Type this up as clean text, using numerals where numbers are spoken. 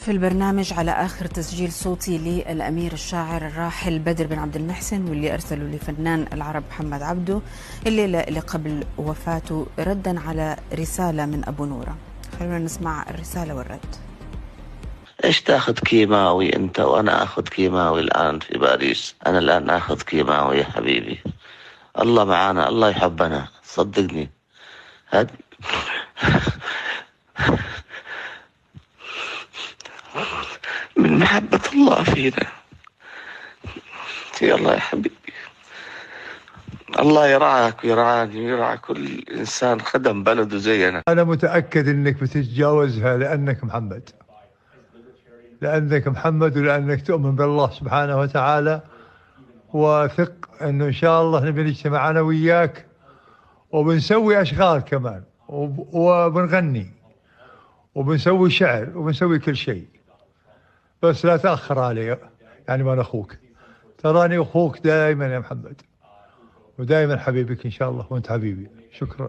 في البرنامج على آخر تسجيل صوتي للأمير الشاعر الراحل بدر بن عبد المحسن، واللي أرسله لفنان العرب محمد عبده الليلة اللي قبل وفاته، ردا على رسالة من أبو نورة. خلونا نسمع الرسالة والرد. ايش تاخذ كيماوي انت وانا اخذ كيماوي الان في باريس؟ انا الان اخذ كيماوي يا حبيبي. الله معانا، الله يحبنا، صدقني. هاد من محبة الله فينا. يلا يا حبيبي، الله يرعاك ويرعاني ويرعى كل إنسان خدم بلده زينا. أنا متأكد أنك بتتجاوزها لأنك محمد، ولأنك تؤمن بالله سبحانه وتعالى، وثق أنه إن شاء الله نبي نجتمع أنا وياك وبنسوي أشغال كمان وبنغني وبنسوي شعر وبنسوي كل شيء، بس لا تأخر علي. يعني ما أنا أخوك، تراني أخوك دائما يا محمد، ودائما حبيبك إن شاء الله، وأنت حبيبي. شكرا.